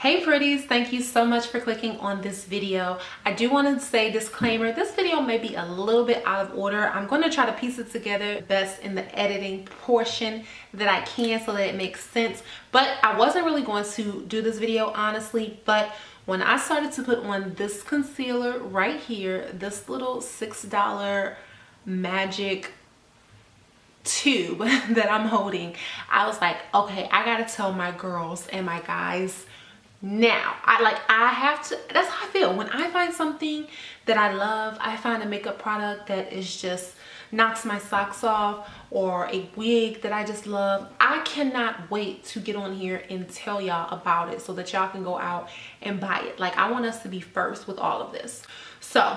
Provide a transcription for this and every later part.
Hey pretties, thank you so much for clicking on this video. I do want to say disclaimer, this video may be a little bit out of order. I'm going to try to piece it together best in the editing portion that I can so that it makes sense. But I wasn't really going to do this video honestly, but when I started to put on this concealer right here, this little $6 magic tube that I'm holding, I was like, okay, I gotta tell my girls and my guys now. I have to, that's how I feel when I find something that I love. I find a makeup product that is just knocks my socks off, or a wig that I just love. I cannot wait to get on here and tell y'all about it so that y'all can go out and buy it. Like, I want us to be first with all of this. So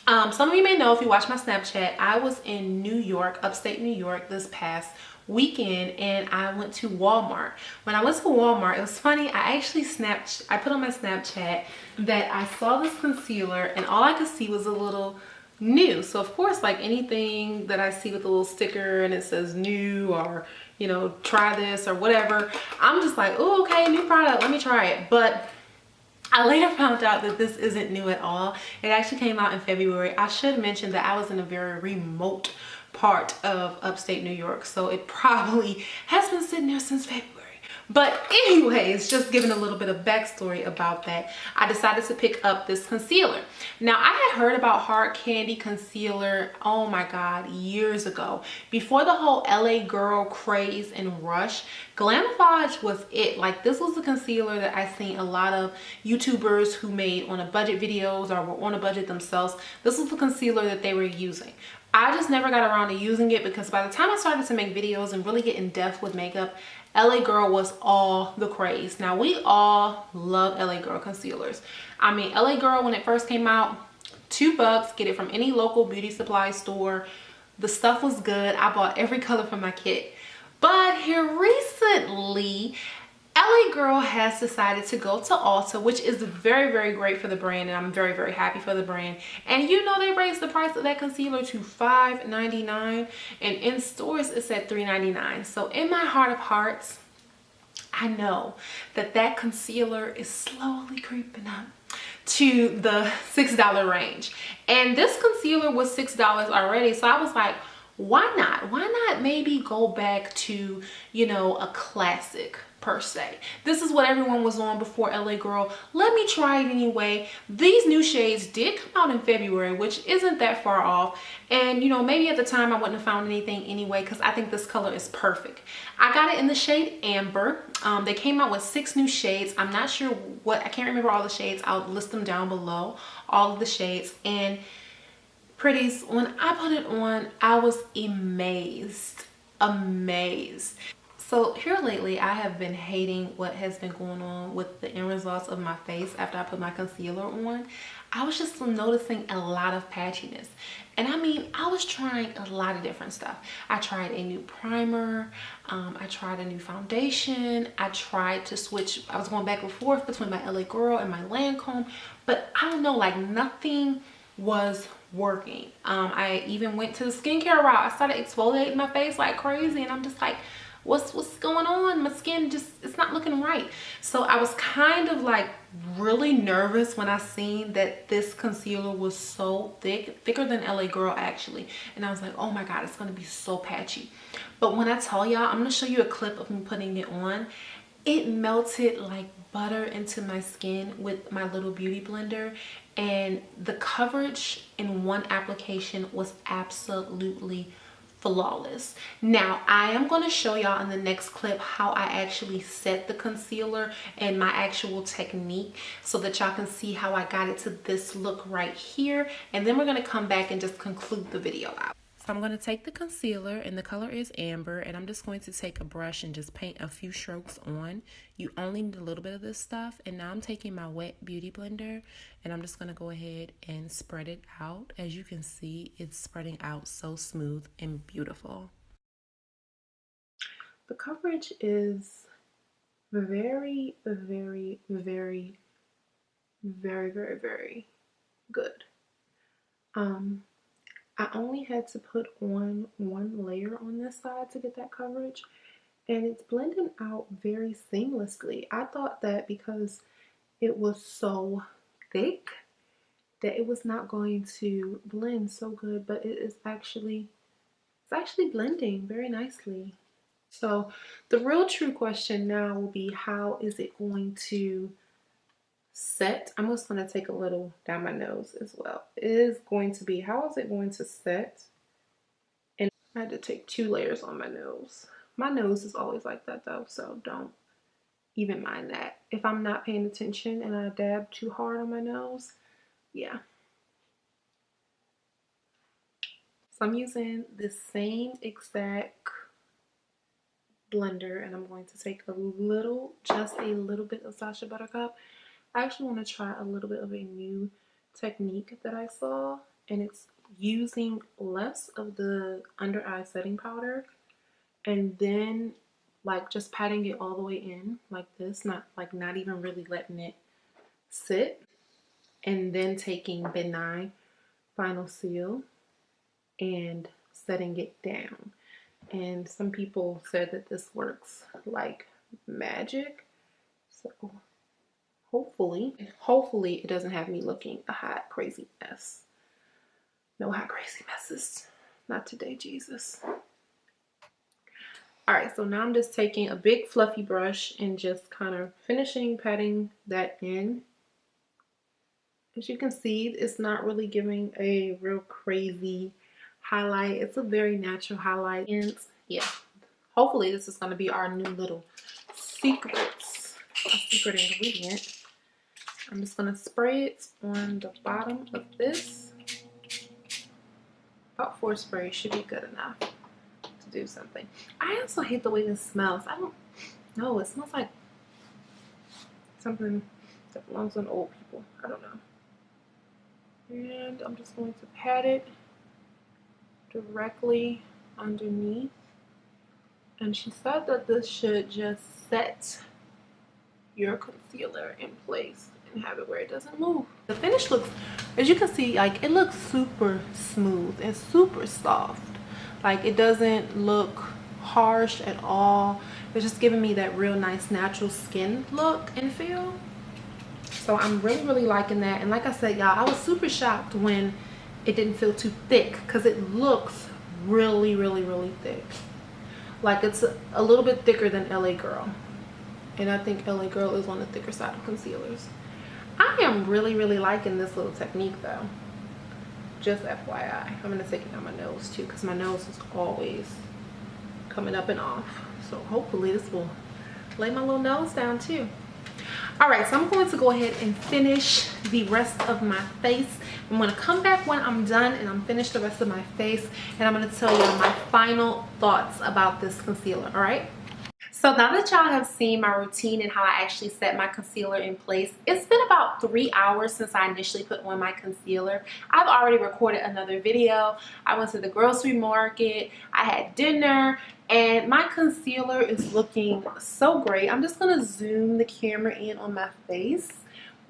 some of you may know, if you watch my Snapchat, I was in New York, upstate New York, this past weekend, and I went to Walmart. When I went to Walmart, it was funny, I put on my Snapchat that I saw this concealer and all I could see was a little new. So of course, like anything that I see with a little sticker and it says new, or you know, try this or whatever, I'm just like, oh, okay, new product, let me try it. But I later found out that this isn't new at all. It actually came out in February. I should mention that I was in a very remote part of upstate New York, so it probably has been sitting there since February. But anyways, just giving a little bit of backstory about that, I decided to pick up this concealer. Now, I had heard about Hard Candy concealer, oh my god, years ago. Before the whole LA girl craze and rush, Glamoflauge was it. Like, this was the concealer that I seen a lot of YouTubers who made on a budget videos or were on a budget themselves. This was the concealer that they were using. I just never got around to using it because by the time I started to make videos and really get in depth with makeup, LA Girl was all the craze. Now, we all love LA Girl concealers. I mean, LA Girl, when it first came out, $2, get it from any local beauty supply store. The stuff was good. I bought every color for my kit. But here recently, LA Girl has decided to go to Ulta, which is very, very great for the brand, and I'm very, very happy for the brand. And you know, they raised the price of that concealer to $5.99, and in stores it's at $3.99. So in my heart of hearts, I know that that concealer is slowly creeping up to the $6 range. And this concealer was $6 already, so I was like, why not? Why not maybe go back to, you know, a classic per se? This is what everyone was on before LA Girl. Let me try it anyway. These new shades did come out in February, which isn't that far off. And you know, maybe at the time I wouldn't have found anything anyway, because I think this color is perfect. I got it in the shade Amber. They came out with 6 new shades. I'm not sure what, I can't remember all the shades. I'll list them down below, all of the shades. And pretties, when I put it on, I was amazed. So here lately, I have been hating what has been going on with the end results of my face after I put my concealer on. I was just noticing a lot of patchiness. And I mean, I was trying a lot of different stuff. I tried a new primer. I tried a new foundation. I tried to switch. I was going back and forth between my LA Girl and my Lancome. But I don't know, like nothing was working. I even went to the skincare route. I started exfoliating my face like crazy, and I'm just like, what's going on? My skin just, it's not looking right. So I was kind of like really nervous when I seen that this concealer was so thicker than LA Girl actually. And I was like, oh my god, it's gonna be so patchy. But when I tell y'all, I'm gonna show you a clip of me putting it on. It melted like butter into my skin with my little beauty blender, and the coverage in one application was absolutely flawless. Now, I am going to show y'all in the next clip how I actually set the concealer and my actual technique so that y'all can see how I got it to this look right here, and then we're going to come back and just conclude the video out. So I'm going to take the concealer, and the color is Amber, and I'm just going to take a brush and just paint a few strokes on. You only need a little bit of this stuff. And now I'm taking my wet beauty blender, and I'm just going to go ahead and spread it out. As you can see, it's spreading out so smooth and beautiful. The coverage is very, very, very, very, very, very good. I only had to put on one layer on this side to get that coverage, and it's blending out very seamlessly. I thought that because it was so thick that it was not going to blend so good, but it's actually blending very nicely. So the real true question now will be, how is it going to set? I'm just going to take a little down my nose as well. It is going to be, how is it going to set? And I had to take 2 layers on my nose. My nose is always like that though, so don't even mind that. If I'm not paying attention and I dab too hard on my nose, yeah. So I'm using the same exact blender, and I'm going to take a little, just a little bit of Sacha Buttercup. I actually want to try a little bit of a new technique that I saw, and it's using less of the under eye setting powder and then like just patting it all the way in like this, not even really letting it sit, and then taking Benign Final Seal and setting it down. And some people said that this works like magic. So hopefully it doesn't have me looking a hot crazy mess. No hot crazy messes. Not today, Jesus. All right, so now I'm just taking a big fluffy brush and just kind of finishing patting that in. As you can see, it's not really giving a real crazy highlight. It's a very natural highlight. And yeah, hopefully this is going to be our new little secret ingredient. I'm just going to spray it on the bottom of this. About 4 sprays should be good enough to do something. I also hate the way this smells. I don't know. It smells like something that belongs on old people. I don't know. And I'm just going to pat it directly underneath. And she said that this should just set your concealer in place and have it where it doesn't move. The finish looks, as you can see, like it looks super smooth and super soft. Like it doesn't look harsh at all. It's just giving me that real nice natural skin look and feel. So I'm really liking that. And like I said, y'all, I was super shocked when it didn't feel too thick, because it looks really thick. Like it's a little bit thicker than LA Girl, and I think LA Girl is on the thicker side of concealers. I am really liking this little technique though. Just FYI, I'm gonna take it down my nose too, because my nose is always coming up and off. So hopefully this will lay my little nose down too. All right, so I'm going to go ahead and finish the rest of my face. I'm going to come back when I'm done and I'm finished the rest of my face, and I'm going to tell you my final thoughts about this concealer. All right. So now that y'all have seen my routine and how I actually set my concealer in place, it's been about 3 hours since I initially put on my concealer. I've already recorded another video. I went to the grocery market, I had dinner, and my concealer is looking so great. I'm just gonna zoom the camera in on my face.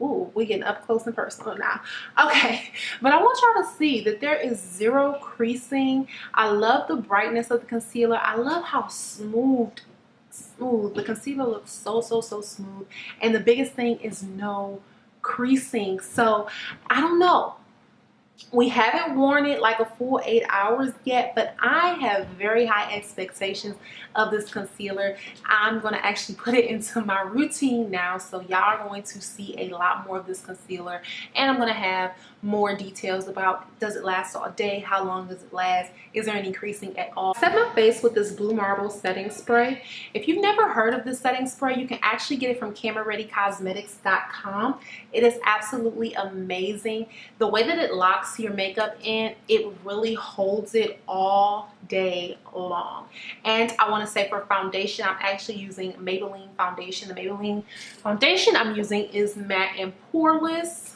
Ooh, we're getting up close and personal now. Okay, but I want y'all to see that there is zero creasing. I love the brightness of the concealer. I love how smooth the concealer looks. So smooth. And the biggest thing is no creasing. So I don't know, we haven't worn it like a full 8 hours yet, but I have very high expectations of this concealer. I'm going to actually put it into my routine now, so y'all are going to see a lot more of this concealer, and I'm going to have more details about, does it last all day, how long does it last, is there any creasing at all. I set my face with this Blue Marble setting spray. If you've never heard of this setting spray, you can actually get it from CameraReadyCosmetics.com. It is absolutely amazing. The way that it locks your makeup in, it really holds it all day long. And I want to say, for foundation, I'm actually using Maybelline foundation. The Maybelline foundation I'm using is matte and poreless.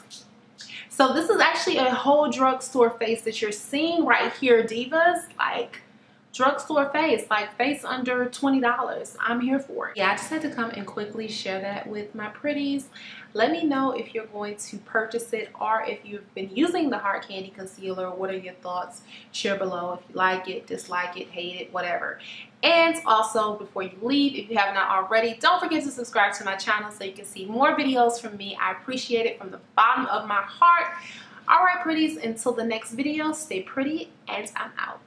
So this is actually a whole drugstore face that you're seeing right here, divas. Like, drugstore face, like face under $20. I'm here for it. Yeah, I just had to come and quickly share that with my pretties. Let me know if you're going to purchase it or if you've been using the Hard Candy concealer. What are your thoughts? Share below if you like it, dislike it, hate it, whatever. And also, before you leave, if you have not already, don't forget to subscribe to my channel so you can see more videos from me. I appreciate it from the bottom of my heart. All right, pretties, until the next video, stay pretty, and I'm out.